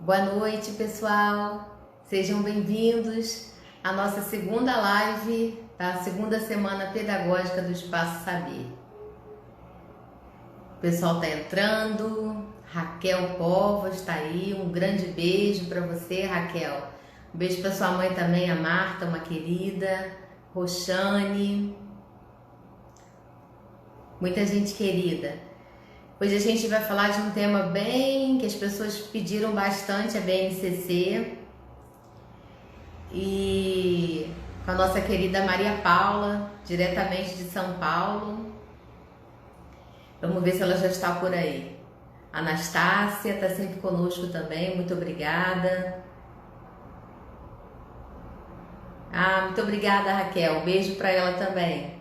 Boa noite, pessoal. Sejam bem-vindos à nossa segunda live da segunda semana pedagógica do Espaço Saber. O pessoal está entrando. Raquel Povas está aí. Um grande beijo para você, Raquel. Um beijo para sua mãe também, a Marta, uma querida. Roxane. Muita gente querida. Hoje a gente vai falar de um tema bem que as pessoas pediram bastante, a BNCC. E com a nossa querida Maria Paula, diretamente de São Paulo. Vamos ver se ela já está por aí. Anastácia está sempre conosco também, muito obrigada. Muito obrigada, Raquel. Um beijo para ela também.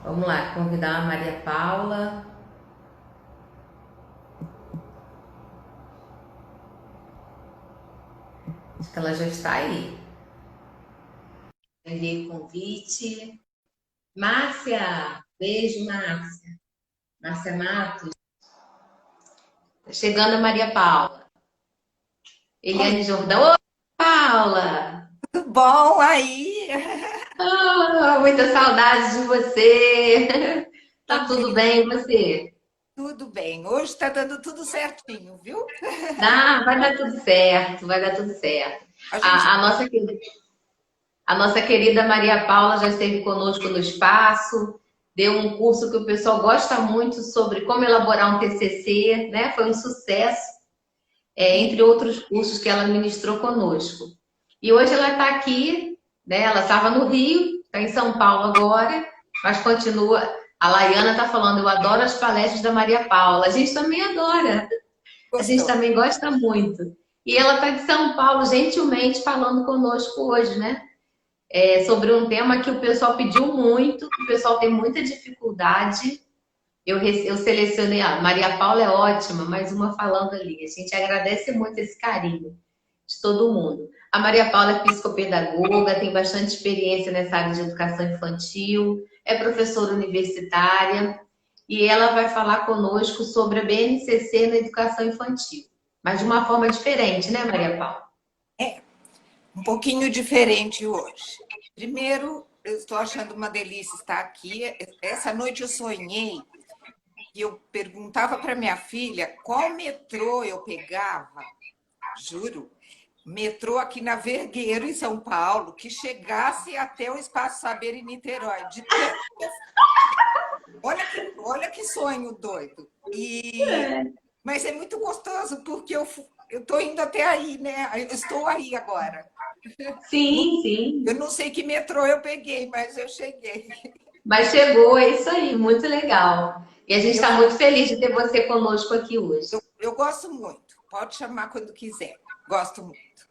Vamos lá, convidar a Maria Paula. Acho que ela já está aí. Enviei o convite. Márcia, beijo, Márcia. Márcia Matos. Tá chegando a Maria Paula. Oi, Eliane Jordão. Oi, Paula! tudo bom aí? Muita saudade de você. Tá tudo Também, bem, e você? tudo bem. Hoje está dando tudo certinho, viu? Vai dar tudo certo, vai dar tudo certo. A gente, A, a nossa, a nossa querida Maria Paula já esteve conosco no espaço, deu um curso que o pessoal gosta muito sobre como elaborar um TCC, né? Foi um sucesso, entre outros cursos que ela ministrou conosco. E hoje ela está aqui, né? Ela estava no Rio, está em São Paulo agora, mas continua. A Laiana está falando, eu adoro as palestras da Maria Paula. A gente também adora, a gente gostou. também gosta muito. E ela está de São Paulo, gentilmente falando conosco hoje, né? Sobre um tema que o pessoal pediu muito, que o pessoal tem muita dificuldade. Eu selecionei, Maria Paula é ótima, mais uma falando ali. A gente agradece muito esse carinho de todo mundo. A Maria Paula é psicopedagoga, tem bastante experiência nessa área de educação infantil, é professora universitária e ela vai falar conosco sobre a BNCC na educação infantil, mas de uma forma diferente, né, Maria Paula? É, um pouquinho diferente hoje. Primeiro, eu estou achando uma delícia estar aqui. Essa noite eu sonhei e eu perguntava para minha filha qual metrô eu pegava, juro, metrô aqui na Vergueiro, em São Paulo, que chegasse até o Espaço Saber em Niterói. Olha que sonho doido. Mas é muito gostoso, porque eu estou indo até aí, né? Eu estou aí agora. Sim, sim. Eu não sei que metrô eu peguei, mas eu cheguei. Mas chegou, é isso aí, muito legal. E a gente Eu, está muito feliz de ter você conosco aqui hoje. eu gosto muito, pode chamar quando quiser. Gosto muito.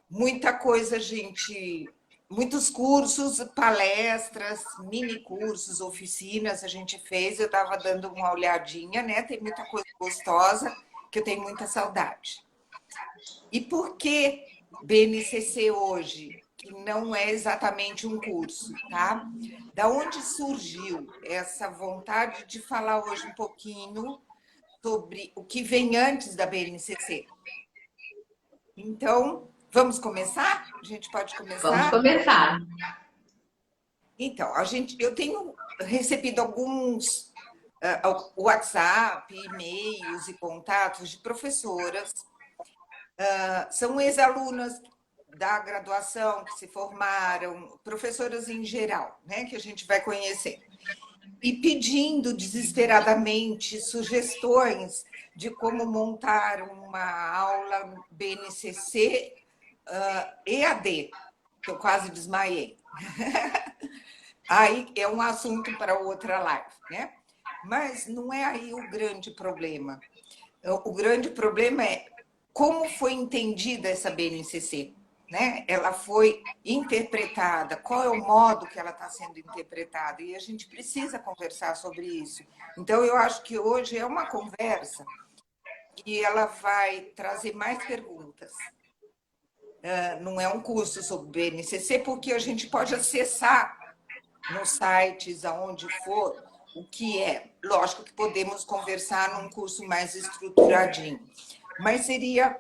Muita coisa, gente. Muitos cursos, palestras, mini cursos, oficinas a gente fez. Eu estava dando uma olhadinha, né? Tem muita coisa gostosa que eu tenho muita saudade. E por que BNCC hoje, que não é exatamente um curso, tá? Da onde surgiu essa vontade de falar hoje um pouquinho sobre o que vem antes da BNCC? Então, vamos começar? A gente pode Vamos começar? começar. Então, eu tenho recebido alguns WhatsApp, e-mails e contatos de professoras, são ex-alunas da graduação que se formaram, professoras em geral, né, que a gente vai conhecer, e pedindo desesperadamente sugestões de como montar uma aula BNCC EAD, que eu quase desmaiei. Aí é um assunto para outra live, né? Mas não é aí o grande problema. O grande problema é como foi entendida essa BNCC, né? Ela foi interpretada, qual é o modo que ela está sendo interpretada? E a gente precisa conversar sobre isso. Então, eu acho que hoje é uma conversa que ela vai trazer mais perguntas. Não é um curso sobre BNCC, porque a gente pode acessar nos sites, aonde for, o que é. Lógico que podemos conversar num curso mais estruturadinho, mas seria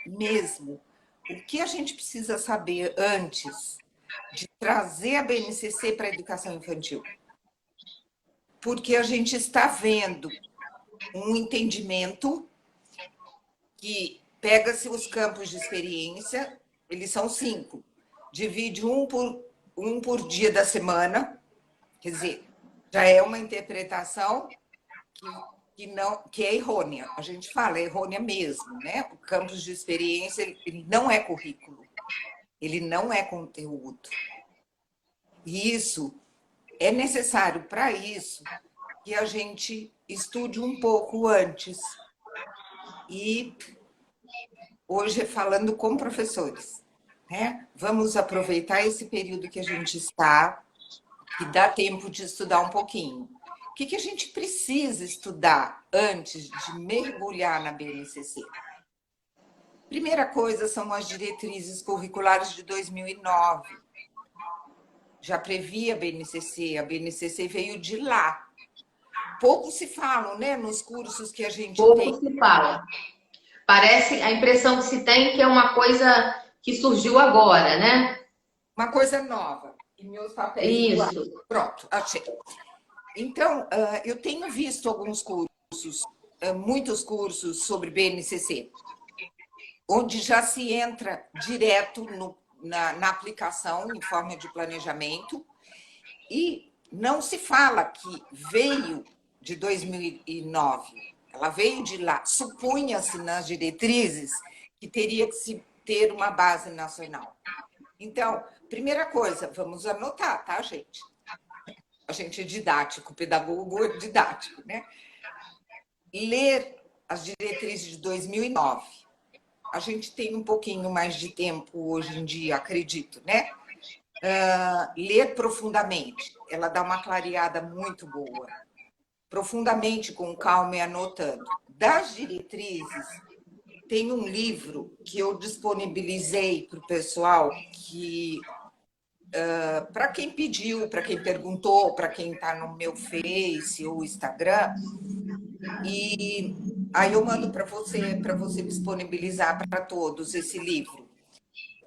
mesmo o que a gente precisa saber antes de trazer a BNCC para a educação infantil. Porque a gente está vendo um entendimento que pega-se os campos de experiência, eles são 5, divide um por dia da semana, quer dizer, já é uma interpretação que é errônea. A gente fala, é errônea mesmo, né? O campus de experiência, ele não é currículo, ele não é conteúdo. E isso é necessário para isso que a gente estude um pouco antes. E hoje, falando com professores, né? Vamos aproveitar esse período que a gente está, que dá tempo de estudar um pouquinho. O que a gente precisa estudar antes de mergulhar na BNCC? Primeira coisa são as diretrizes curriculares de 2009. Já previa a BNCC veio de lá. Pouco se falam, né, nos cursos que a gente tem. Pouco se fala. Parece, a impressão que se tem que é uma coisa que surgiu agora, né? Uma coisa nova. E meus papéis. Isso. Pronto, achei. Então, eu tenho visto alguns cursos, muitos cursos sobre BNCC, onde já se entra direto na aplicação em forma de planejamento e não se fala que veio de 2009, ela veio de lá. Supunha-se nas diretrizes que teria que se ter uma base nacional. Então, primeira coisa, vamos anotar, tá, gente? A gente é didático, pedagogo é didático, né? Ler as diretrizes de 2009. A gente tem um pouquinho mais de tempo hoje em dia, acredito, né? Ler profundamente. Ela dá uma clareada muito boa. Profundamente, com calma e anotando. Das diretrizes, tem um livro que eu disponibilizei para o pessoal que... para quem pediu, para quem perguntou, para quem está no meu Face ou Instagram, e aí eu mando para você disponibilizar para todos esse livro.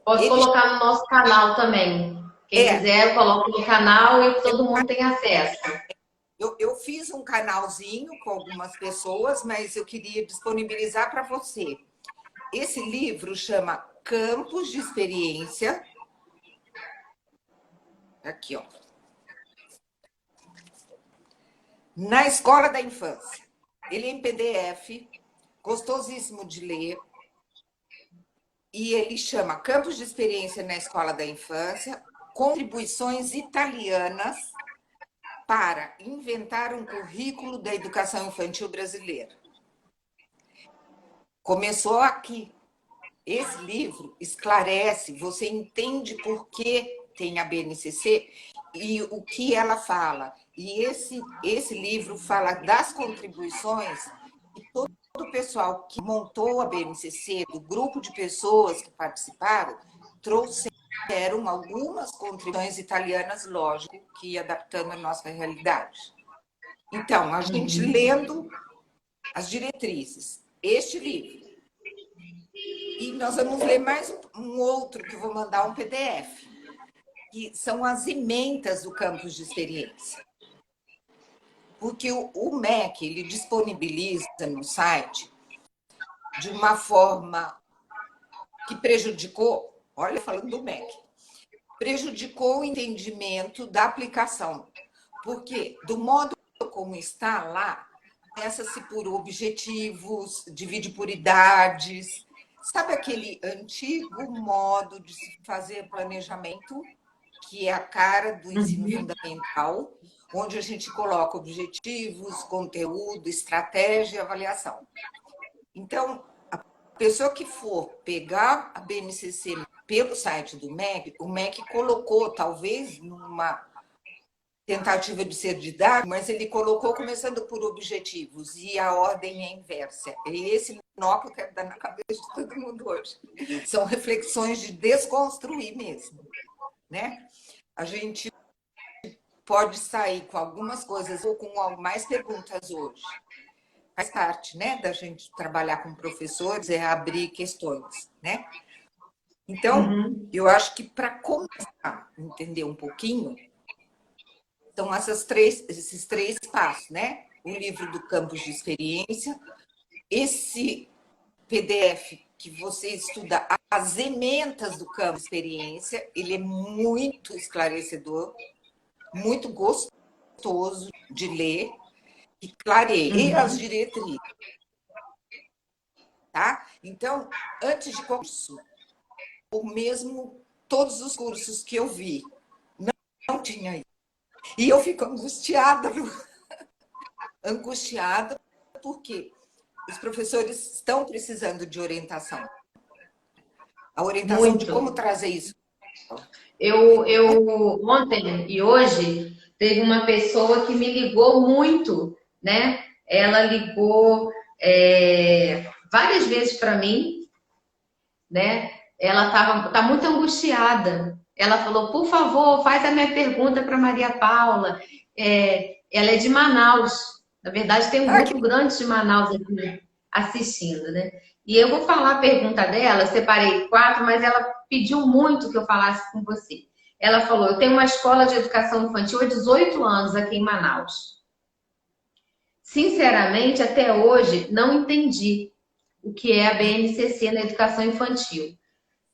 Posso colocar no nosso canal também. Quem quiser, eu coloco no canal e todo mundo tem acesso. Eu fiz um canalzinho com algumas pessoas, mas eu queria disponibilizar para você. Esse livro chama Campos de Experiência. Aqui, ó. Na Escola da Infância. Ele é em PDF, gostosíssimo de ler. E ele chama Campos de Experiência na Escola da Infância, contribuições italianas para inventar um currículo da educação infantil brasileira. Começou aqui. Esse livro esclarece, você entende por que tem a BNCC e o que ela fala. E esse livro fala das contribuições que todo o pessoal que montou a BNCC, do grupo de pessoas que participaram, trouxeram algumas contribuições italianas, lógico, que adaptando a nossa realidade. Então, a gente lendo as diretrizes, este livro, e nós vamos ler mais um outro, que eu vou mandar um PDF, que são as emendas do campus de experiência. Porque o MEC, ele disponibiliza no site de uma forma que prejudicou, olha, falando do MEC, prejudicou o entendimento da aplicação. Porque, do modo como está lá, começa-se por objetivos, divide por idades. Sabe aquele antigo modo de se fazer planejamento, que é a cara do ensino fundamental, onde a gente coloca objetivos, conteúdo, estratégia e avaliação. Então, a pessoa que for pegar a BNCC pelo site do MEC, o MEC colocou, talvez numa tentativa de ser didático, mas ele colocou começando por objetivos, e a ordem é inversa. É esse nó que eu quero dar na cabeça de todo mundo hoje. São reflexões de desconstruir mesmo, né? A gente pode sair com algumas coisas ou com mais perguntas hoje. Faz parte, né, da gente trabalhar com professores, é abrir questões, né? Então, eu acho que para começar a entender um pouquinho, são esses três passos, né? O livro do campus de experiência, esse PDF que você estuda as ementas do campus de experiência, ele é muito esclarecedor, muito gostoso de ler e clareia as diretrizes, tá? Então, antes de curso, ou mesmo todos os cursos que eu vi, não tinha isso. E eu fico angustiada, angustiada, porque os professores estão precisando de orientação. A orientação de como trazer isso. Ontem e hoje teve uma pessoa que me ligou muito, né? Ela ligou várias vezes para mim, né? Ela tá muito angustiada. Ela falou, por favor, faz a minha pergunta para Maria Paula. Ela é de Manaus. Na verdade, tem um grupo grande de Manaus aqui assistindo, né? E eu vou falar a pergunta dela, separei 4, mas ela pediu muito que eu falasse com você. Ela falou, eu tenho uma escola de educação infantil há 18 anos aqui em Manaus. Sinceramente, até hoje, não entendi o que é a BNCC na educação infantil.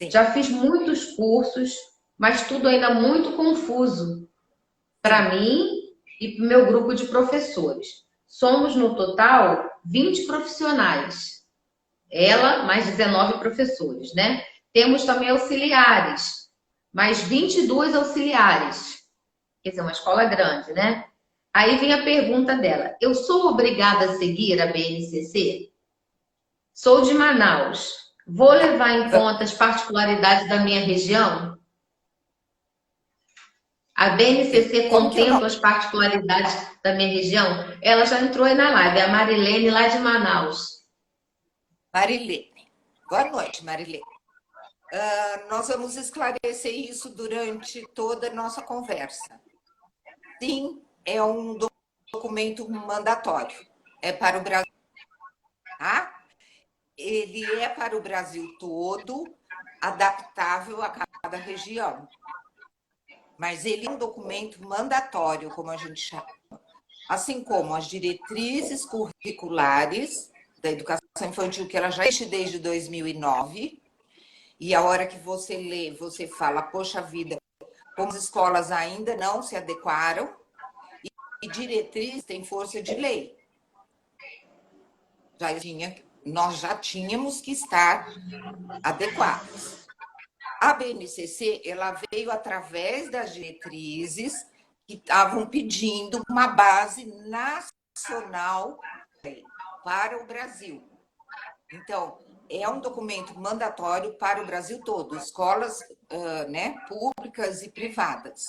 Sim. Já fiz muitos cursos, mas tudo ainda muito confuso para mim e para o meu grupo de professores. Somos, no total, 20 profissionais. Ela, mais 19 professores, né? Temos também auxiliares, mais 22 auxiliares. Quer dizer, uma escola grande, né? Aí vem a pergunta dela. Eu sou obrigada a seguir a BNCC? Sou de Manaus. Vou levar em conta as particularidades da minha região? A BNCC contempla as particularidades da minha região? Ela já entrou aí na live, a Marilene, lá de Manaus. Marilene. Boa noite, Marilene. Nós vamos esclarecer isso durante toda a nossa conversa. Sim, é um documento mandatório. É para o Brasil. Tá? Ele é para o Brasil todo, adaptável a cada região. Mas ele é um documento mandatório, como a gente chama. Assim como as diretrizes curriculares da educação infantil, que ela já existe desde 2009, e a hora que você lê, você fala, poxa vida, como as escolas ainda não se adequaram, e diretriz tem força de lei. Nós já tínhamos que estar adequados. A BNCC, ela veio através das diretrizes que estavam pedindo uma base nacional para o Brasil. Então, é um documento mandatório para o Brasil todo, escolas públicas e privadas,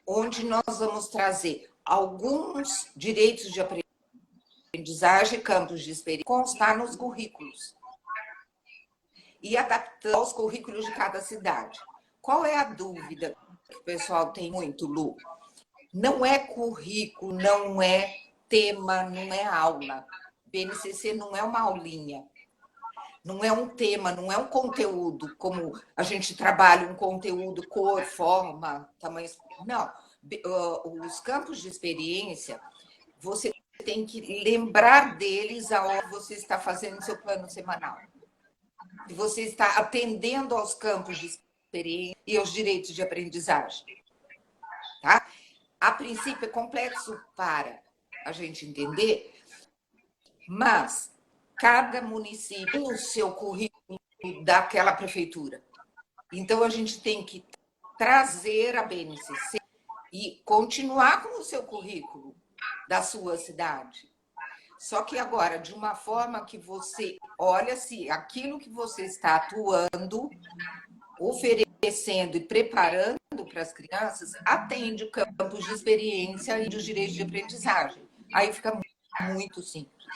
onde nós vamos trazer alguns direitos de aprendizagem, campos de experiência, constar nos currículos e adaptar aos currículos de cada cidade. Qual é a dúvida que o pessoal tem muito, Lu? Não é currículo, não é tema, não é aula. BNCC não é uma aulinha. Não é um tema, não é um conteúdo, como a gente trabalha um conteúdo, cor, forma, tamanho. Não. Os campos de experiência, você tem que lembrar deles a hora que você está fazendo seu plano semanal. Que você está atendendo aos campos de experiência e aos direitos de aprendizagem. Tá? A princípio, é complexo para a gente entender, mas cada município tem o seu currículo daquela prefeitura. Então, a gente tem que trazer a BNCC e continuar com o seu currículo da sua cidade. Só que agora, de uma forma que você olha se aquilo que você está atuando, oferecendo e preparando para as crianças, atende o campus de experiência e dos direitos de aprendizagem. Aí fica muito simples.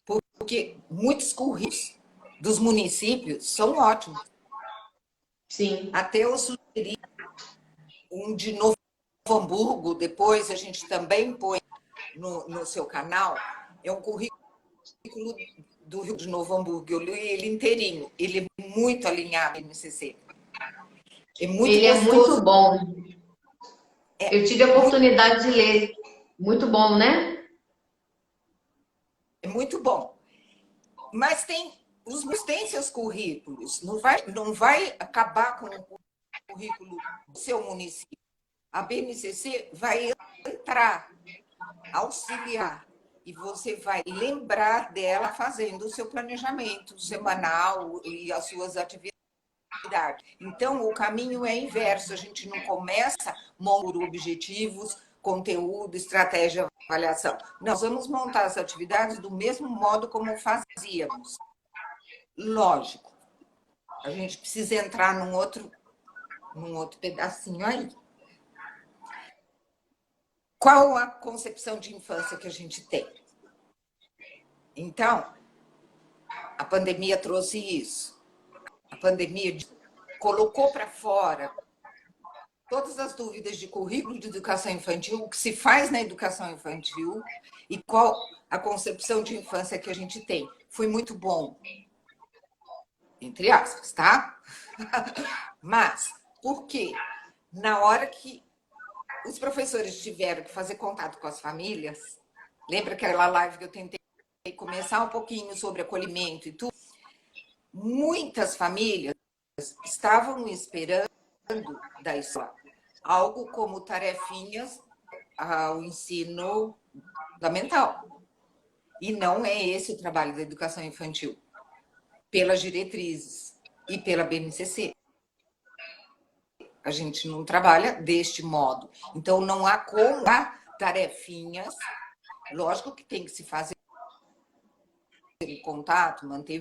Porque muitos currículos dos municípios são ótimos. Sim. Até eu sugeri um de Novo Hamburgo, depois a gente também põe no seu canal, é um currículo do Rio de Novo Hamburgo. Eu li ele inteirinho. Ele é muito alinhado no MCC. É muito Ele é gostoso. muito bom. Eu tive a oportunidade de ler. Muito bom, né? É muito bom. Mas tem seus currículos. Não vai acabar com o currículo do seu município. A BNCC vai entrar, auxiliar, e você vai lembrar dela fazendo o seu planejamento semanal e as suas atividades. Então, o caminho é inverso. A gente não começa montando objetivos, conteúdo, estratégia, avaliação. Nós vamos montar as atividades do mesmo modo como fazíamos. Lógico, a gente precisa entrar num outro pedacinho aí. Qual a concepção de infância que a gente tem? Então, a pandemia trouxe isso. A pandemia colocou para fora todas as dúvidas de currículo de educação infantil, o que se faz na educação infantil e qual a concepção de infância que a gente tem. Foi muito bom, entre aspas, tá? Mas, por quê? Na hora que os professores tiveram que fazer contato com as famílias, lembra aquela live que eu tentei começar um pouquinho sobre acolhimento e tudo? Muitas famílias estavam esperando da escola algo como tarefinhas ao ensino fundamental. E não é esse o trabalho da educação infantil, pelas diretrizes e pela BNCC. A gente não trabalha deste modo. Então, não há como dar tarefinhas. Lógico que tem que se fazer contato, manter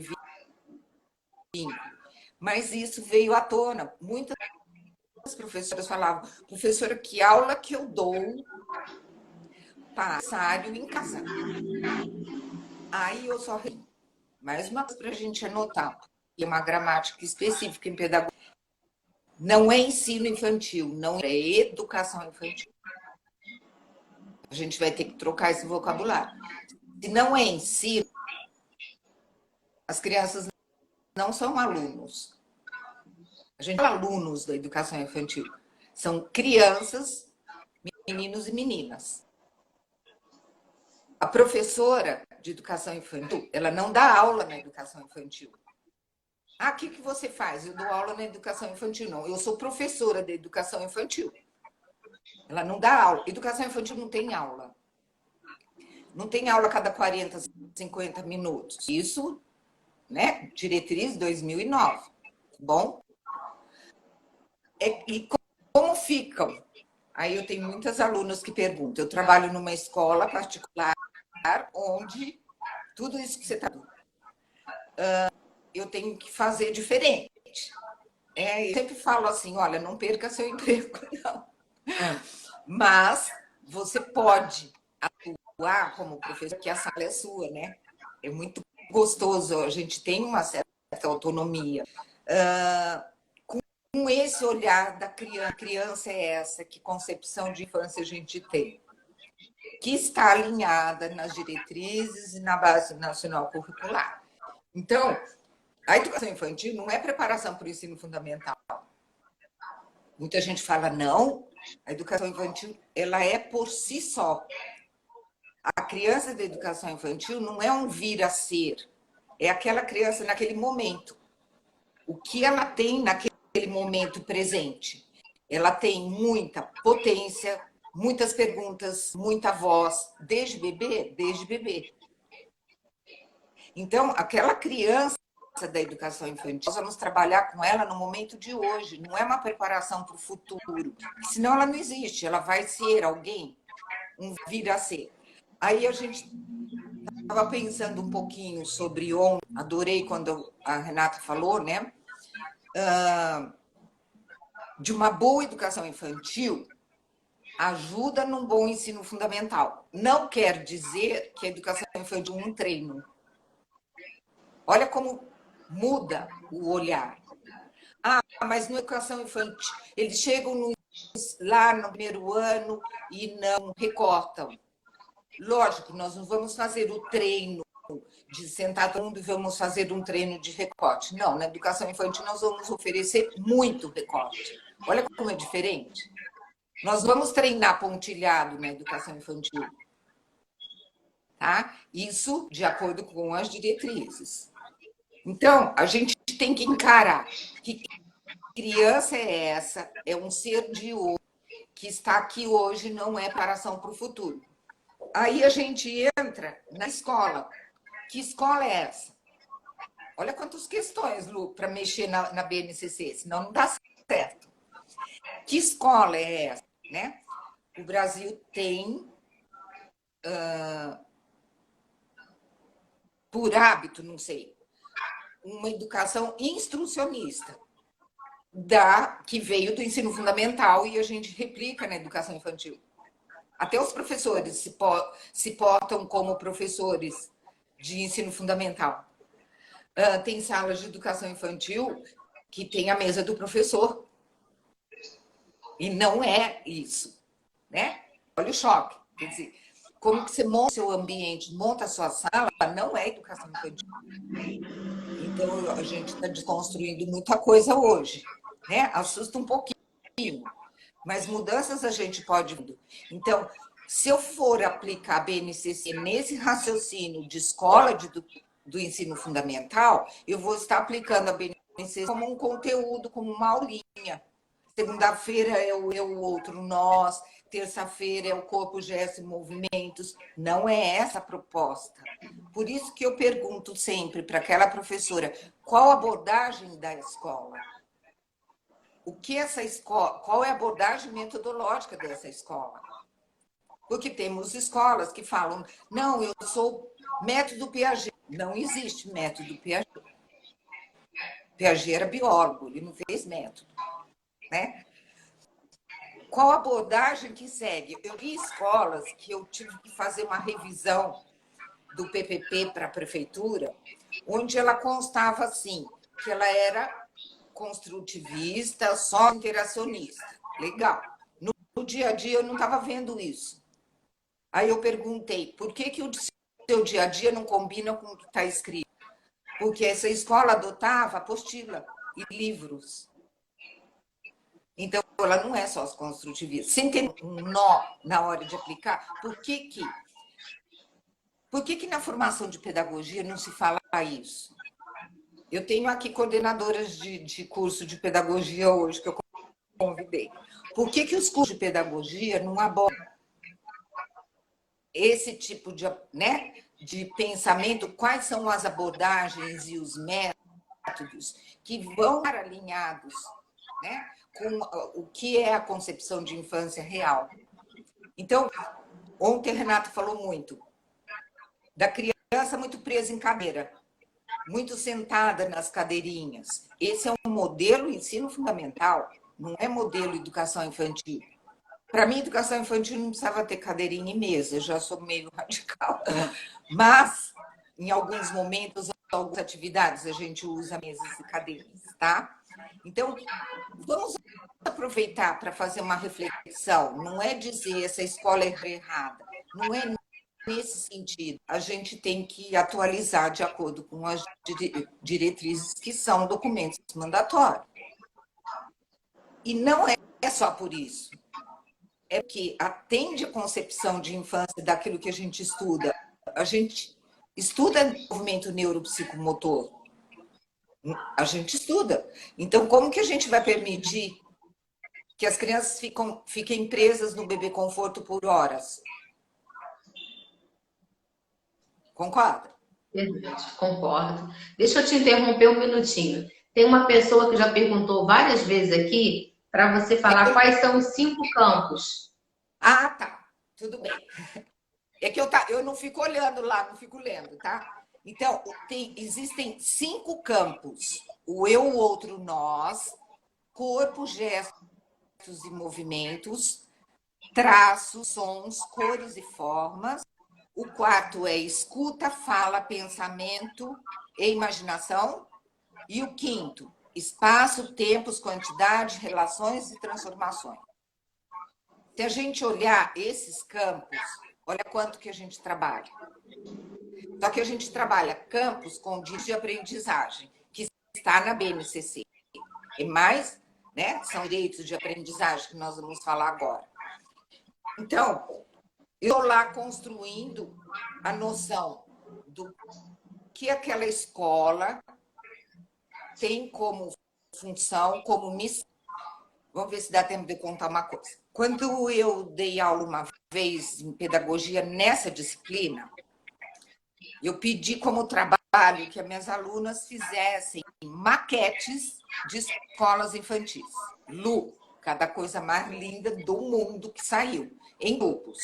vínculo. Mas isso veio à tona. Muitas professoras falavam, professora, que aula que eu dou passário em casa. Aí eu só ri. Mais uma coisa para a gente anotar. E uma gramática específica em pedagogia. Não é ensino infantil, não é educação infantil. A gente vai ter que trocar esse vocabulário. Se não é ensino, as crianças não são alunos. A gente fala alunos da educação infantil. São crianças, meninos e meninas. A professora de educação infantil, ela não dá aula na educação infantil. Ah, o que você faz? Eu dou aula na educação infantil. Não, eu sou professora de educação infantil. Ela não dá aula. Educação infantil não tem aula. Não tem aula a cada 40, 50 minutos. Isso, né? Diretriz 2009. Bom? E como ficam? Aí eu tenho muitas alunas que perguntam. Eu trabalho numa escola particular onde tudo isso que você está... eu tenho que fazer diferente. Eu sempre falo assim, olha, não perca seu emprego, não. Mas você pode atuar como professor, que a sala é sua, né? É muito gostoso, a gente tem uma certa autonomia. Com esse olhar da criança, criança é essa, que concepção de infância a gente tem? Que está alinhada nas diretrizes e na base nacional curricular. Então, a educação infantil não é preparação para o ensino fundamental. Muita gente fala, não, a educação infantil ela é por si só. A criança da educação infantil não é um vir a ser, é aquela criança naquele momento. O que ela tem naquele momento presente? Ela tem muita potência, muitas perguntas, muita voz, desde bebê, desde bebê. Então, aquela criança da educação infantil, nós vamos trabalhar com ela no momento de hoje, não é uma preparação para o futuro, senão ela não existe, ela vai ser alguém, um vir a ser. Aí a gente estava pensando um pouquinho sobre ontem, adorei quando a Renata falou, né? De uma boa educação infantil ajuda num bom ensino fundamental. Não quer dizer que a educação infantil é um treino. Olha como muda o olhar. Ah, mas na educação infantil, eles chegam no lá no primeiro ano e não recortam. Lógico, nós não vamos fazer o treino de sentar todo mundo e vamos fazer um treino de recorte. Não, na educação infantil nós vamos oferecer muito recorte. Olha como é diferente. Nós vamos treinar pontilhado na educação infantil. Tá? Isso de acordo com as diretrizes. Então, a gente tem que encarar que criança é essa, é um ser de hoje, que está aqui hoje, não é preparação para o futuro. Aí a gente entra na escola. Que escola é essa? Olha quantas questões, Lu, para mexer na BNCC, senão não dá certo. Que escola é essa? Né? O Brasil tem, por hábito, não sei, uma educação instrucionista, que veio do ensino fundamental e a gente replica na educação infantil. Até os professores se portam como professores de ensino fundamental. Tem salas de educação infantil que tem a mesa do professor. E não é isso, né? Olha o choque. Quer dizer, como que você monta o seu ambiente, monta a sua sala, não é educação infantil. Então, a gente está desconstruindo muita coisa hoje, né? Assusta um pouquinho, mas mudanças a gente pode... Então, se eu for aplicar a BNCC nesse raciocínio de escola do ensino fundamental, eu vou estar aplicando a BNCC como um conteúdo, como uma aulinha. Segunda-feira é o eu, o outro, nós. Terça-feira é o corpo, gesto e movimentos. Não é essa a proposta. Por isso que eu pergunto sempre para aquela professora, qual a abordagem da escola? O que essa escola, qual é a abordagem metodológica dessa escola? Porque temos escolas que falam, não, eu sou método Piaget. Não existe método Piaget. Piaget era biólogo, ele não fez método, né? Qual a abordagem que segue? Eu vi escolas que eu tive que fazer uma revisão do PPP para a prefeitura, onde ela constava assim, que ela era construtivista, só interacionista. Legal. No dia a dia eu não estava vendo isso. Aí eu perguntei, por que o seu dia a dia não combina com o que está escrito? Porque essa escola adotava apostila e livros. Então, ela não é só construtivista. Sem ter um nó na hora de aplicar, por que na formação de pedagogia não se fala isso? Eu tenho aqui coordenadoras de curso de pedagogia hoje, que eu convidei. Por que os cursos de pedagogia não abordam esse tipo de pensamento? Quais são as abordagens e os métodos que vão estar alinhados, né, com o que é a concepção de infância real? Então, ontem a Renata falou muito da criança muito presa em cadeira, muito sentada nas cadeirinhas. Esse é um modelo ensino fundamental, não é modelo educação infantil. Para mim, educação infantil não precisava ter cadeirinha e mesa, eu já sou meio radical. Mas, em alguns momentos, algumas atividades, a gente usa mesas e cadeiras, tá? Então, vamos aproveitar para fazer uma reflexão. Não é dizer essa escola é errada, não é nesse sentido. A gente tem que atualizar de acordo com as diretrizes que são documentos mandatórios. E não é só por isso. É que atende a concepção de infância daquilo que a gente estuda. A gente estuda desenvolvimento neuropsicomotor. A gente estuda. Então, como que a gente vai permitir que as crianças fiquem presas no bebê conforto por horas? Concorda? Verdade, concordo. Deixa eu te interromper um minutinho. Tem uma pessoa que já perguntou várias vezes aqui para você falar quais são os 5 campos. Ah, tá. Tudo bem. É que eu não fico olhando lá, não fico lendo, tá? Então, existem 5 campos. O eu, o outro, nós, corpo, gestos e movimentos, traços, sons, cores e formas. O 4 é escuta, fala, pensamento e imaginação. E o 5º, espaço, tempos, quantidade, relações e transformações. Se a gente olhar esses campos, olha quanto que a gente trabalha. Só que a gente trabalha campos com direitos de aprendizagem, que está na BNCC. E mais, né, são direitos de aprendizagem que nós vamos falar agora. Então, eu estou lá construindo a noção do que aquela escola tem como função, como missão. Vamos ver se dá tempo de contar uma coisa. Quando eu dei aula uma vez em pedagogia nessa disciplina, eu pedi como trabalho que as minhas alunas fizessem maquetes de escolas infantis. Lu, cada coisa mais linda do mundo que saiu, em grupos.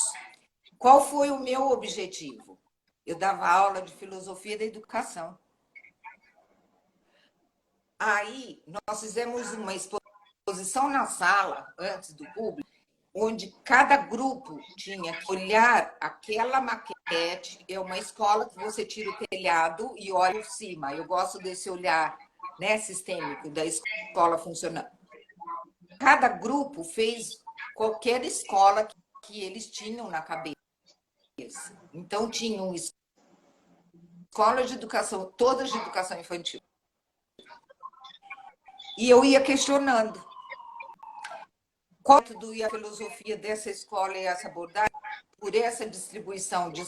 Qual foi o meu objetivo? Eu dava aula de filosofia da educação. Aí, nós fizemos uma exposição na sala, antes do público, onde cada grupo tinha que olhar aquela maquete. É uma escola que você tira o telhado e olha por cima. Eu gosto desse olhar, né, sistêmico da escola funcionando. Cada grupo fez qualquer escola que eles tinham na cabeça. Então, tinham escolas de educação, todas de educação infantil. E eu ia questionando qual é a filosofia dessa escola e essa abordagem por essa distribuição de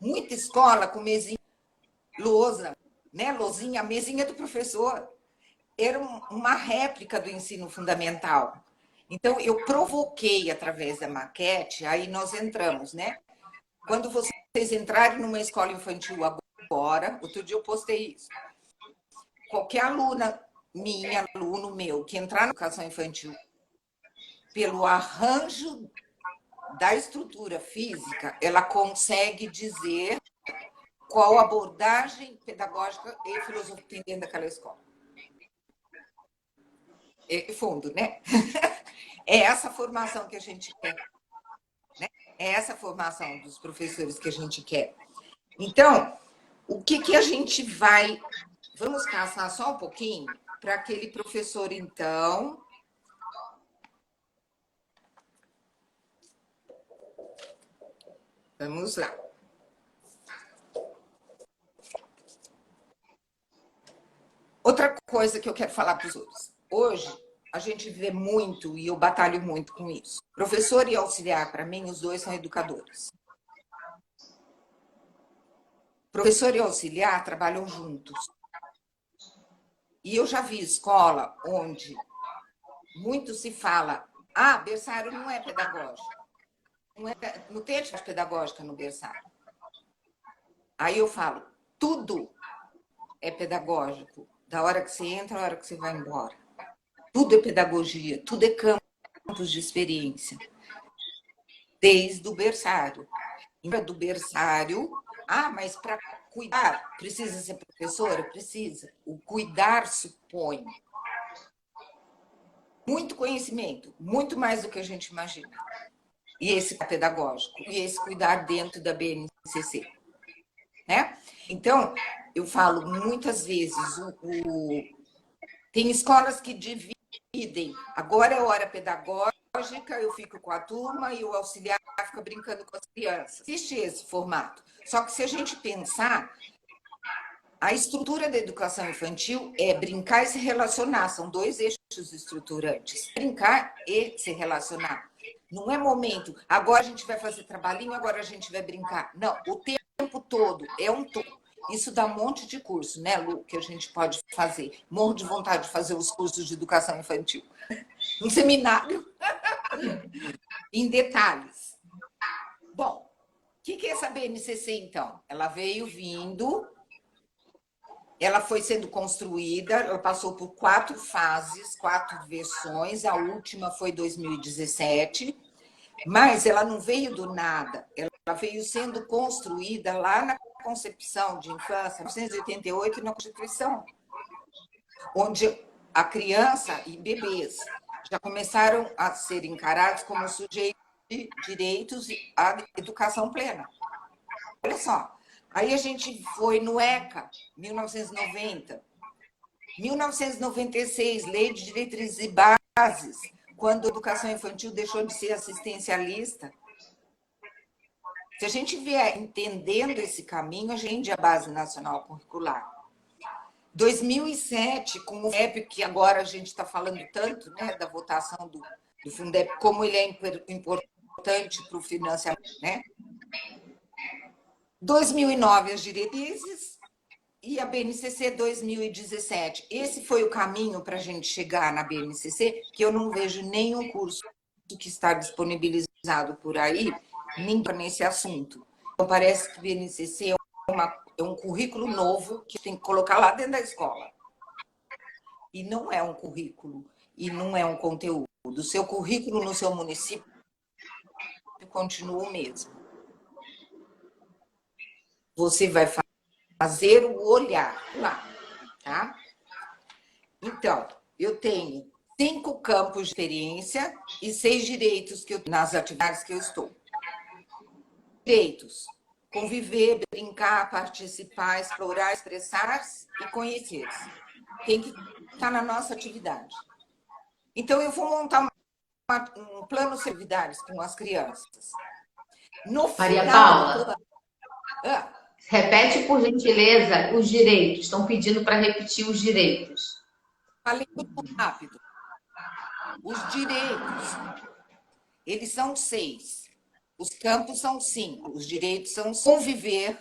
muita escola com mesinha, lousa, né? Lousinha, a mesinha do professor. Era uma réplica do ensino fundamental. Então, eu provoquei através da maquete, aí nós entramos, né? Quando vocês entrarem numa escola infantil agora, outro dia eu postei isso, qualquer aluna minha, aluno meu, que entrar na educação infantil pelo arranjo da estrutura física, ela consegue dizer qual abordagem pedagógica e filosofia tem dentro daquela escola. É fundo, né? É essa formação que a gente quer. Né? É essa formação dos professores que a gente quer. Então, o que a gente vai... Vamos caçar só um pouquinho para aquele professor, então... Vamos lá. Outra coisa que eu quero falar para os outros. Hoje, a gente vê muito, e eu batalho muito com isso. Professor e auxiliar, para mim, os dois são educadores. Professor e auxiliar trabalham juntos. E eu já vi escola onde muito se fala, berçário não é pedagógico. Não tem atividade pedagógica no berçário. Aí eu falo, tudo é pedagógico, da hora que você entra à hora que você vai embora. Tudo é pedagogia, tudo é campos de experiência. Desde o berçário. Do berçário, mas para cuidar, precisa ser professora? Precisa. O cuidar supõe muito conhecimento, muito mais do que a gente imagina. E esse pedagógico, e esse cuidar dentro da BNCC. Né? Então, eu falo muitas vezes, tem escolas que dividem, agora é hora pedagógica, eu fico com a turma e o auxiliar fica brincando com as crianças. Existe esse formato. Só que se a gente pensar, a estrutura da educação infantil é brincar e se relacionar, são dois eixos estruturantes. Brincar e se relacionar. Não é momento, agora a gente vai fazer trabalhinho, agora a gente vai brincar. Não, o tempo todo é um todo. Isso dá um monte de curso, né, Lu, que a gente pode fazer. Morro de vontade de fazer os cursos de educação infantil. Um seminário em detalhes. Bom, o que é essa BNCC, então? Ela veio vindo, ela foi sendo construída, ela passou por 4 fases, 4 versões, a última foi 2017, mas ela não veio do nada, ela veio sendo construída lá na concepção de infância, 1988, na Constituição, onde a criança e bebês já começaram a ser encarados como sujeitos de direitos à educação plena. Olha só, aí a gente foi no ECA, 1990, 1996, Lei de Diretrizes e Bases, quando a educação infantil deixou de ser assistencialista. Se a gente vier entendendo esse caminho, a gente é a Base Nacional Curricular. 2007, com o Fundeb, que agora a gente está falando tanto, né, da votação do Fundeb, como ele é importante para o financiamento, né? 2009, as diretrizes, e a BNCC 2017. Esse foi o caminho para a gente chegar na BNCC, que eu não vejo nenhum curso que está disponibilizado por aí, nem nesse assunto. Então, parece que a BNCC é um currículo novo que tem que colocar lá dentro da escola. E não é um currículo, e não é um conteúdo. O seu currículo no seu município continua o mesmo. Você vai fazer o olhar lá, tá? Então, eu tenho 5 campos de experiência e 6 direitos nas atividades que eu estou. Direitos: conviver, brincar, participar, explorar, expressar-se e conhecer-se. Tem que estar na nossa atividade. Então, eu vou montar um plano de atividades com as crianças. No Maria final Paula, repete, por gentileza, os direitos. Estão pedindo para repetir os direitos. Falei muito rápido. Os direitos, eles são 6. Os campos são 5. Os direitos são conviver,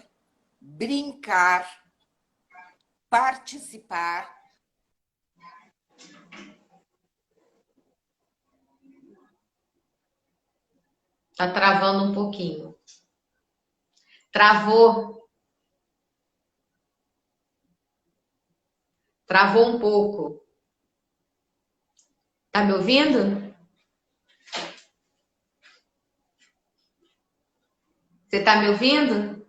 brincar, participar. Está travando um pouquinho. Travou. Travou um pouco. Tá me ouvindo? Você tá me ouvindo?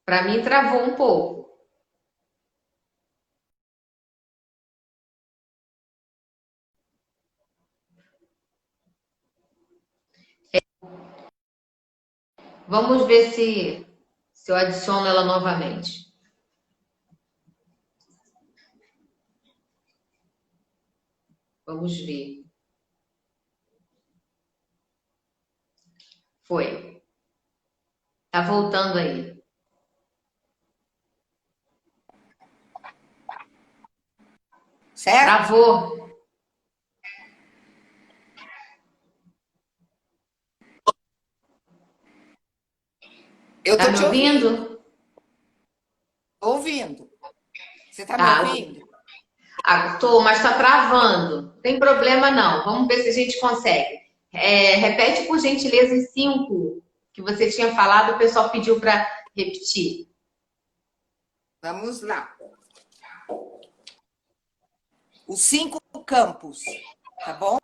Para mim, travou um pouco. Vamos ver se eu adiciono ela novamente. Vamos ver. Foi. Tá voltando aí. Certo? Travou. Eu Tá tô me te ouvindo? ouvindo. Você tá Tá. me ouvindo? Tô, mas tá travando. Não tem problema não. Vamos ver se a gente consegue. Repete, por gentileza, os 5 que você tinha falado, o pessoal pediu para repetir. Vamos lá. Os 5 campos, tá bom?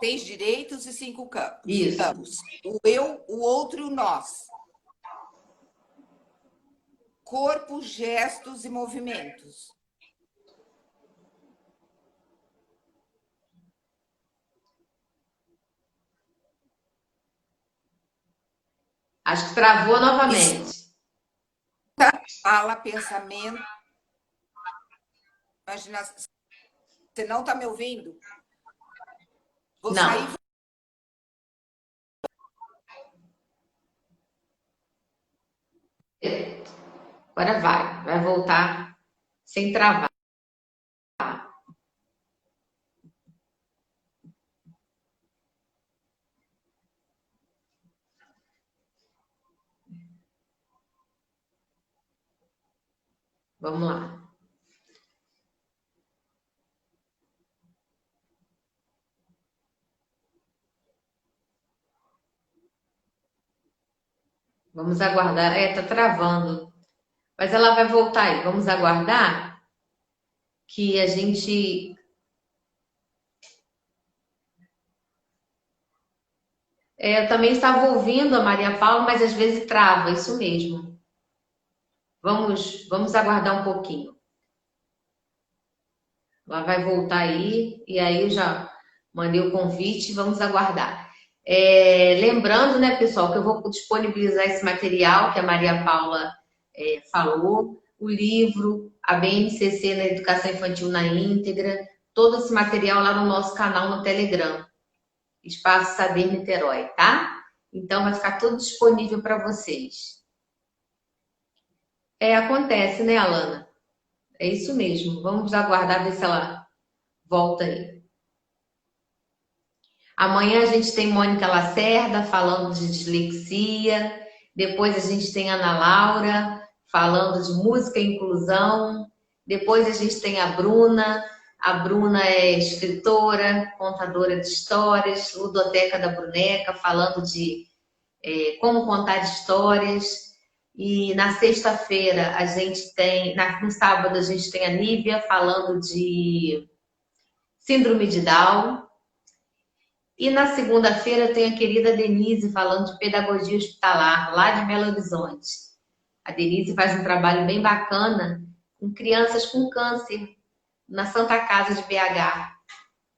6 direitos e 5 campos. Isso. O eu, o outro e o nós. Corpo, gestos e movimentos. Acho que travou novamente. Fala, pensamento, imaginação. Você não está me ouvindo? Vou Não. sair. Agora vai voltar sem travar. Vamos lá. Vamos aguardar. Tá travando. Mas ela vai voltar aí. Vamos aguardar que a gente... eu também estava ouvindo a Maria Paula, mas às vezes trava, isso mesmo. Vamos aguardar um pouquinho. Ela vai voltar aí, e aí eu já mandei o convite, vamos aguardar. Lembrando, né, pessoal, que eu vou disponibilizar esse material que a Maria Paula falou, o livro, a BNCC na Educação Infantil na íntegra, todo esse material lá no nosso canal no Telegram, Espaço Saber Niterói, tá? Então vai ficar tudo disponível para vocês. Acontece, né, Alana? É isso mesmo. Vamos aguardar ver se ela volta aí. Amanhã a gente tem Mônica Lacerda falando de dislexia. Depois a gente tem Ana Laura falando de música e inclusão. Depois a gente tem a Bruna. A Bruna é escritora, contadora de histórias, ludoteca da Bruneca, falando de como contar histórias. E na sexta-feira a gente tem, no sábado a gente tem a Nívia falando de síndrome de Down. E na segunda-feira tem a querida Denise falando de pedagogia hospitalar, lá de Belo Horizonte. A Denise faz um trabalho bem bacana com crianças com câncer na Santa Casa de BH.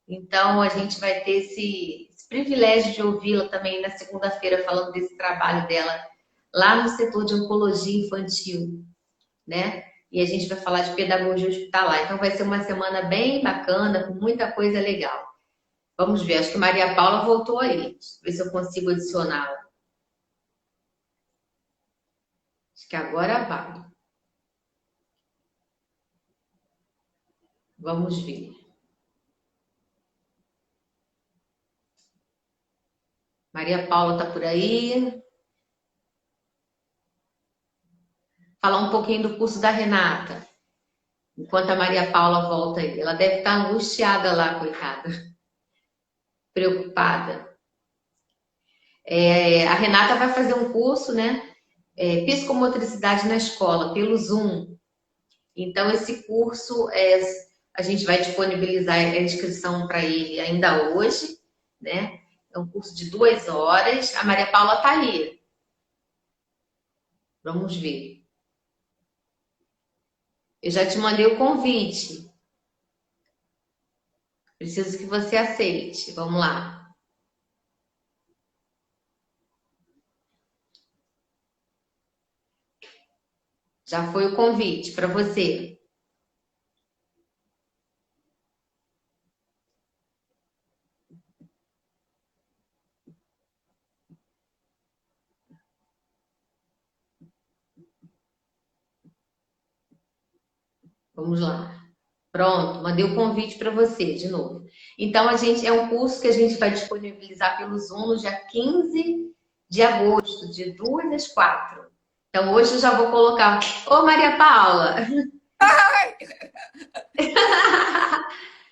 Então a gente vai ter esse privilégio de ouvi-la também na segunda-feira falando desse trabalho dela lá no setor de oncologia infantil, né? E a gente vai falar de pedagogia hospitalar. Então vai ser uma semana bem bacana, com muita coisa legal. Vamos ver, acho que Maria Paula voltou aí. Deixa eu ver se eu consigo adicioná-la. Acho que agora vai. Vamos ver. Maria Paula está por aí. Falar um pouquinho do curso da Renata. Enquanto a Maria Paula volta aí. Ela deve estar angustiada lá, coitada. Preocupada. A Renata vai fazer um curso, né? Psicomotricidade na escola, pelo Zoom. Então, esse curso, a gente vai disponibilizar a inscrição para ele ainda hoje, né? É um curso de 2 horas. A Maria Paula está aí. Vamos ver. Eu já te mandei o convite. Preciso que você aceite. Vamos lá. Já foi o convite para você. Vamos lá. Pronto, mandei o convite para você de novo. Então, é um curso que a gente vai disponibilizar pelo Zoom no dia 15 de agosto, de 2 às 4. Então, hoje eu já vou colocar. Ô, Maria Paula! Ai!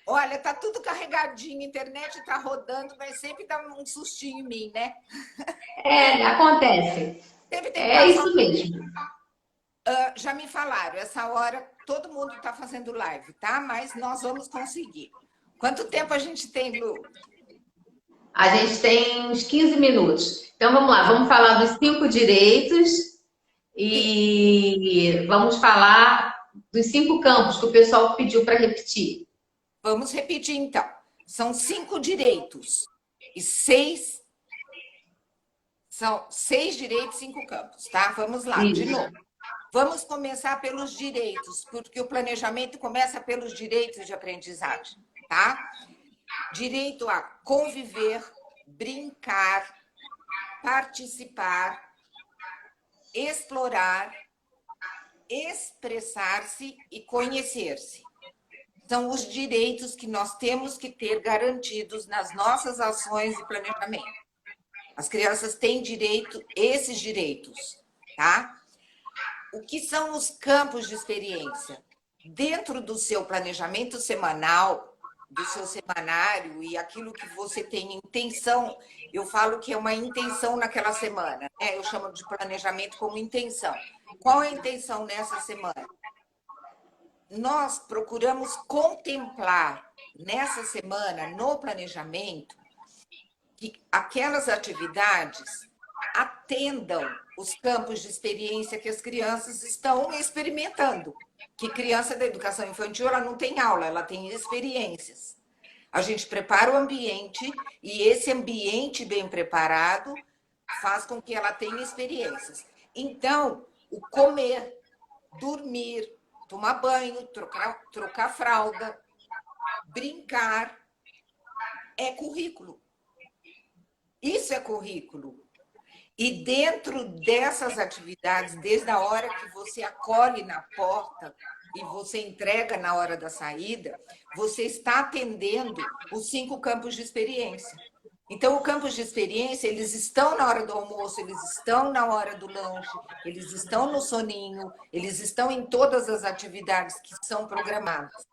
Olha, tá tudo carregadinho, a internet tá rodando, mas sempre dá um sustinho em mim, né? Acontece. Sempre tem que É passar. isso mesmo. Já me falaram, essa hora todo mundo está fazendo live, tá? Mas nós vamos conseguir. Quanto tempo a gente tem, Lu? A gente tem uns 15 minutos. Então vamos lá, vamos falar dos 5 direitos e vamos falar dos 5 campos que o pessoal pediu para repetir. Vamos repetir então. São 5 direitos e 6. São 6 direitos e 5 campos, tá? Vamos lá, Isso. de novo. Vamos começar pelos direitos, porque o planejamento começa pelos direitos de aprendizagem, tá? Direito a conviver, brincar, participar, explorar, expressar-se e conhecer-se. São os direitos que nós temos que ter garantidos nas nossas ações de planejamento. As crianças têm direito, esses direitos, tá? O que são os campos de experiência? Dentro do seu planejamento semanal, do seu semanário e aquilo que você tem intenção, eu falo que é uma intenção naquela semana, né? Eu chamo de planejamento como intenção. Qual é a intenção nessa semana? Nós procuramos contemplar nessa semana, no planejamento, que aquelas atividades atendam os campos de experiência que as crianças estão experimentando. Que criança da educação infantil, ela não tem aula, ela tem experiências. A gente prepara o ambiente e esse ambiente bem preparado faz com que ela tenha experiências. Então, o comer, dormir, tomar banho, trocar fralda, brincar. É currículo. Isso é currículo. E dentro dessas atividades, desde a hora que você acolhe na porta e você entrega na hora da saída, você está atendendo os 5 campos de experiência. Então, o campos de experiência, eles estão na hora do almoço, eles estão na hora do lanche, eles estão no soninho, eles estão em todas as atividades que são programadas.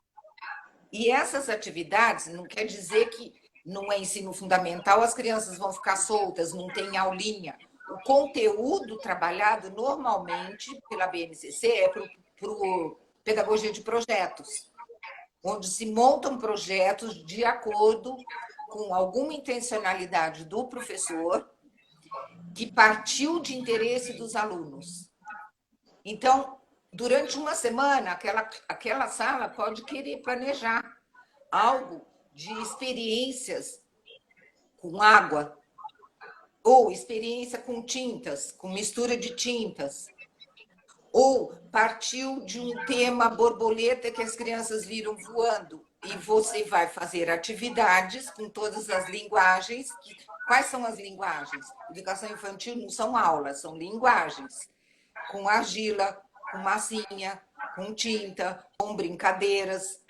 E essas atividades não quer dizer que não é ensino fundamental, as crianças vão ficar soltas, não tem aulinha. O conteúdo trabalhado normalmente pela BNCC é para pedagogia de projetos, onde se montam projetos de acordo com alguma intencionalidade do professor que partiu de interesse dos alunos. Então, durante uma semana, aquela sala pode querer planejar algo de experiências com água, ou experiência com tintas, com mistura de tintas, ou partiu de um tema borboleta que as crianças viram voando, e você vai fazer atividades com todas as linguagens. Quais são as linguagens? Educação infantil não são aulas, são linguagens. Com argila, com massinha, com tinta, com brincadeiras,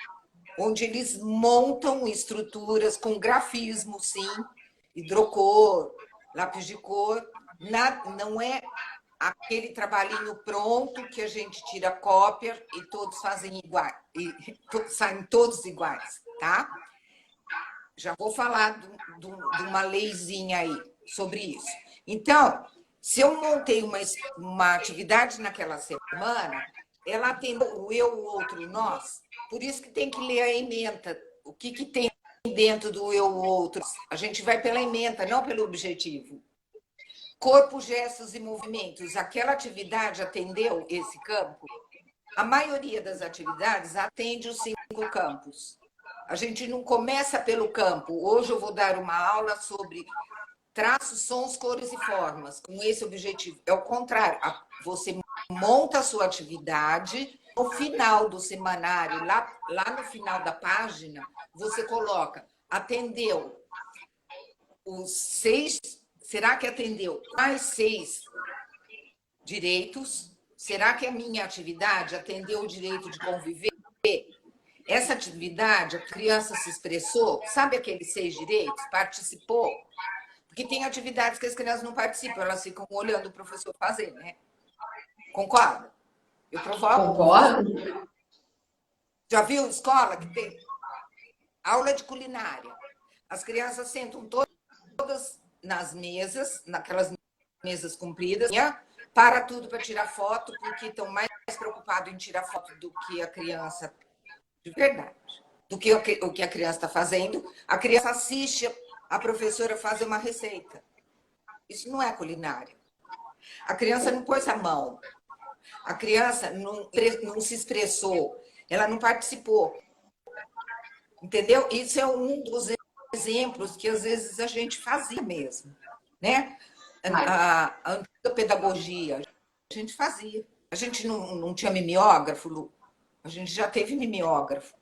onde eles montam estruturas com grafismo, sim, hidrocor, lápis de cor. Não é aquele trabalhinho pronto que a gente tira cópia e todos fazem igual, e saem todos iguais, tá? Já vou falar de uma leizinha aí sobre isso. Então, se eu montei uma atividade naquela semana, ela atendeu o eu, o outro, o nós. Por isso que tem que ler a ementa. O que tem dentro do eu, o outro? A gente vai pela ementa, não pelo objetivo. Corpo, gestos e movimentos. Aquela atividade atendeu esse campo? A maioria das atividades atende os 5 campos. A gente não começa pelo campo. Hoje eu vou dar uma aula sobre traços, sons, cores e formas, com esse objetivo. É o contrário. Você monta a sua atividade, no final do semanário, lá no final da página, você coloca, atendeu os 6... Será que atendeu quais 6 direitos? Será que a minha atividade atendeu o direito de conviver? Essa atividade, a criança se expressou, sabe aqueles 6 direitos? Participou? Porque tem atividades que as crianças não participam, elas ficam olhando o professor fazer, né? Concorda? Eu provoco. Concordo. Já viu escola que tem aula de culinária? As crianças sentam todas nas mesas, naquelas mesas compridas, para tudo para tirar foto, porque estão mais preocupados em tirar foto do que a criança, de verdade, do que o que a criança está fazendo. A criança assiste a professora fazer uma receita. Isso não é culinária. A criança não pôs a mão. A criança não se expressou. Ela não participou. Entendeu? Isso é um dos exemplos que às vezes a gente fazia mesmo, né? A antiga pedagogia, a gente fazia. A gente não tinha mimeógrafo, Lu? A gente já teve mimeógrafo,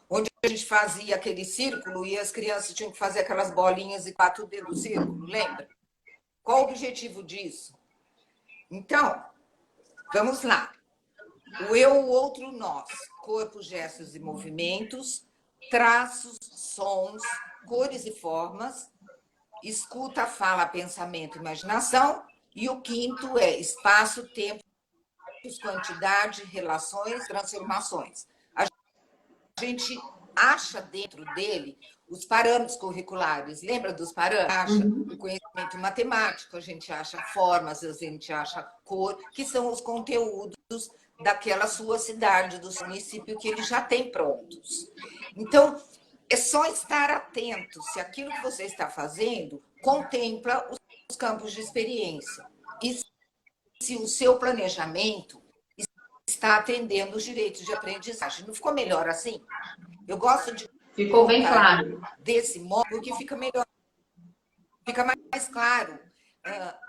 onde a gente fazia aquele círculo e as crianças tinham que fazer aquelas bolinhas e 4 dentro do círculo, lembra? Qual o objetivo disso? Então, vamos lá. O eu, o outro, o nós. Corpo, gestos e movimentos, traços, sons, cores e formas, escuta, fala, pensamento, imaginação. E o 5º é espaço, tempo, quantidade, relações, transformações. A gente acha dentro dele os parâmetros curriculares. Lembra dos parâmetros? Acha o conhecimento matemático, a gente acha formas, a gente acha cor, que são os conteúdos daquela sua cidade, do seu município, que ele já tem prontos. Então, é só estar atento se aquilo que você está fazendo contempla os campos de experiência. E se o seu planejamento está atendendo os direitos de aprendizagem. Não ficou melhor assim? Eu gosto de... Ficou bem claro. Desse modo, porque fica melhor. Fica mais claro.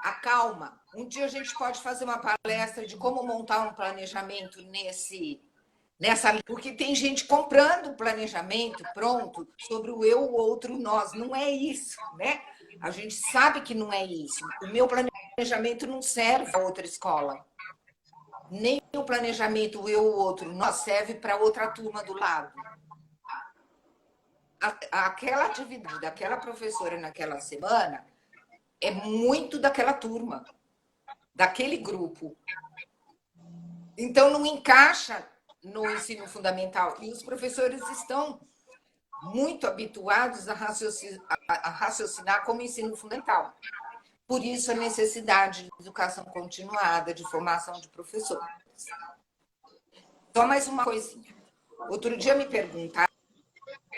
acalma. Um dia a gente pode fazer uma palestra de como montar um planejamento nessa, porque tem gente comprando planejamento pronto sobre o eu, o outro, o nós. Não é isso, né? A gente sabe que não é isso. O meu planejamento não serve para outra escola. Nem o planejamento o eu, o outro, nós serve para outra turma do lado. Aquela atividade daquela professora naquela semana é muito daquela turma, daquele grupo. Então, não encaixa no ensino fundamental. E os professores estão muito habituados a raciocinar como ensino fundamental. Por isso, a necessidade de educação continuada, de formação de professores. Só mais uma coisinha. Outro dia me perguntaram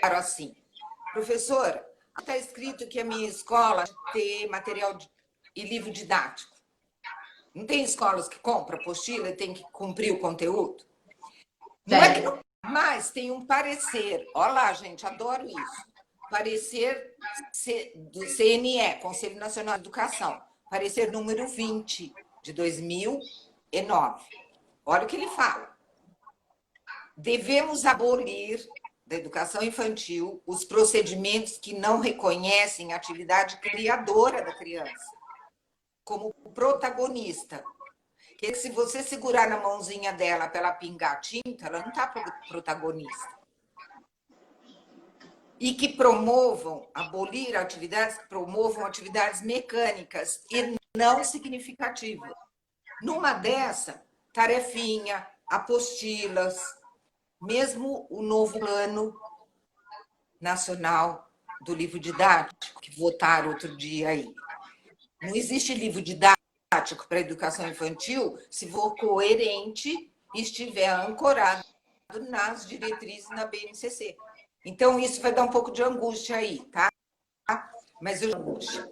assim, professora, está escrito que a minha escola tem material e livro didático. Não tem escolas que compram apostila e tem que cumprir o conteúdo? Não é que não, mas tem um parecer. Olha lá, gente, adoro isso. Parecer do CNE, Conselho Nacional de Educação. Parecer número 20, de 2009. Olha o que ele fala. Devemos abolir da educação infantil os procedimentos que não reconhecem a atividade criadora da criança como protagonista. Que se você segurar na mãozinha dela para ela pingar tinta, ela não está protagonista. E que promovam atividades mecânicas e não significativas. Numa dessa, tarefinha, apostilas, mesmo o novo Plano Nacional do Livro Didático, que votaram outro dia aí. Não existe livro didático para a educação infantil se for coerente e estiver ancorado nas diretrizes na BNCC. Então, isso vai dar um pouco de angústia aí, tá? Mas angústia.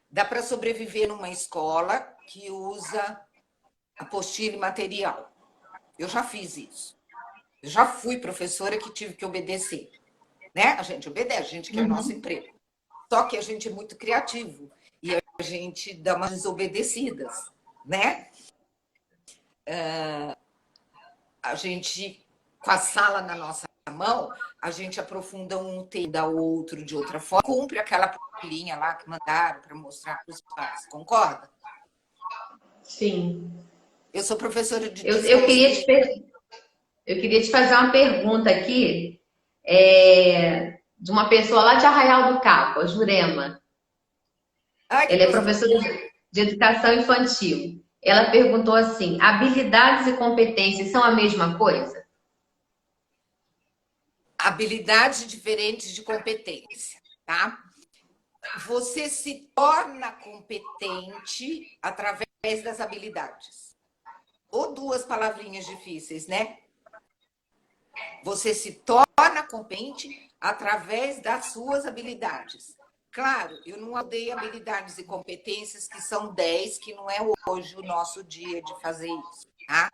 Dá para sobreviver numa escola que usa apostila e material. Eu já fiz isso. Eu já fui professora que tive que obedecer. Né? A gente obedece, a gente quer o nosso emprego. Só que a gente é muito criativo e a gente dá umas desobedecidas, né? A gente, com a sala na nossa mão, a gente aprofunda um tema da outro de outra forma, cumpre aquela linha lá que mandaram para mostrar para os pais, concorda? Sim. Eu sou professora de Eu queria te fazer uma pergunta aqui, de uma pessoa lá de Arraial do Cabo, a Jurema. Ai, que Ela é gostoso. professora de educação infantil. Ela perguntou assim: habilidades e competências são a mesma coisa? Habilidades diferentes de competência, tá? Você se torna competente através das habilidades. Ou duas palavrinhas difíceis, né? Você se torna competente através das suas habilidades. Claro, eu não odeio habilidades e competências que são 10, que não é hoje o nosso dia de fazer isso, tá?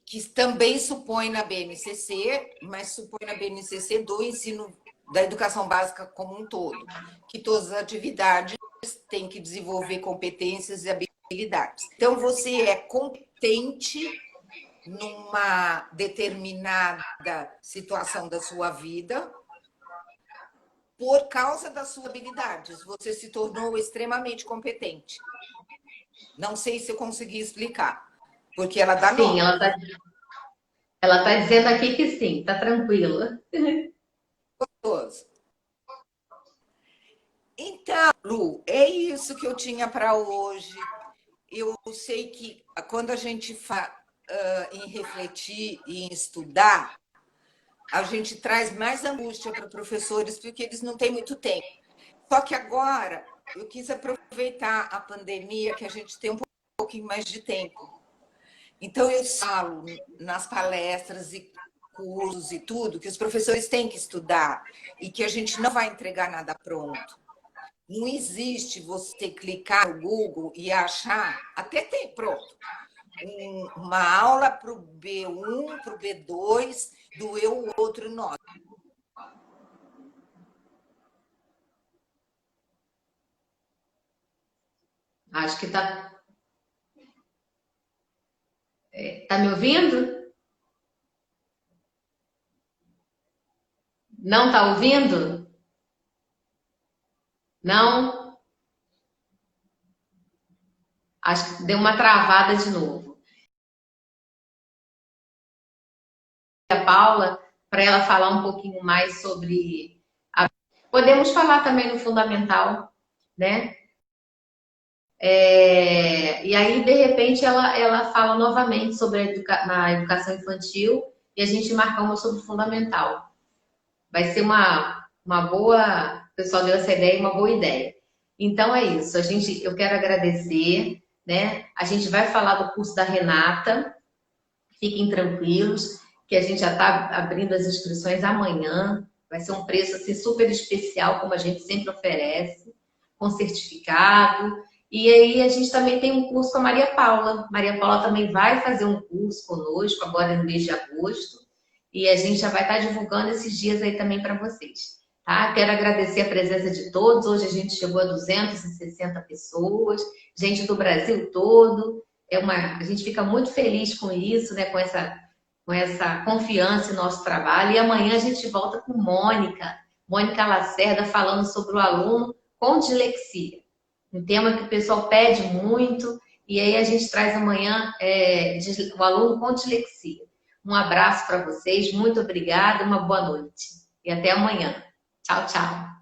Que também supõe na BNCC, mas supõe na BNCC do ensino da educação básica como um todo, que todas as atividades têm que desenvolver competências e habilidades. Então, você é competente numa determinada situação da sua vida por causa das suas habilidades. Você se tornou extremamente competente. Não sei se eu consegui explicar, porque ela dá Sim, nome. ela tá dizendo aqui que sim, tá tranquila. Então, Lu, é isso que eu tinha para hoje. Eu sei que quando a gente fala em refletir e em estudar, a gente traz mais angústia para professores, porque eles não têm muito tempo. Só que agora eu quis aproveitar a pandemia, que a gente tem um pouquinho mais de tempo. Então, eu falo nas palestras e cursos e tudo, que os professores têm que estudar e que a gente não vai entregar nada pronto. Não existe você clicar no Google e achar, até tem, pronto, uma aula para o B1, para o B2, do eu, o outro, nós. Acho que tá. Tá me ouvindo? Não tá ouvindo? Não? Acho que deu uma travada de novo. A Paula, para ela falar um pouquinho mais sobre. Podemos falar também no fundamental, né? E aí, de repente, ela fala novamente sobre a educação infantil e a gente marca uma sobre o fundamental. Vai ser uma boa. O pessoal deu essa ideia, uma boa ideia. Então é isso. Eu quero agradecer, né? A gente vai falar do curso da Renata. Fiquem tranquilos, que a gente já está abrindo as inscrições amanhã. Vai ser um preço assim, super especial, como a gente sempre oferece, com certificado. E aí a gente também tem um curso com a Maria Paula. Maria Paula também vai fazer um curso conosco agora no mês de agosto. E a gente já vai estar divulgando esses dias aí também para vocês. Tá? Quero agradecer a presença de todos. Hoje a gente chegou a 260 pessoas, gente do Brasil todo. A gente fica muito feliz com isso, né? Com essa confiança em nosso trabalho. E amanhã a gente volta com Mônica Lacerda, falando sobre o aluno com dislexia. Um tema que o pessoal pede muito, e aí a gente traz amanhã o aluno com dislexia. Um abraço para vocês, muito obrigada, uma boa noite. E até amanhã. Tchau, tchau.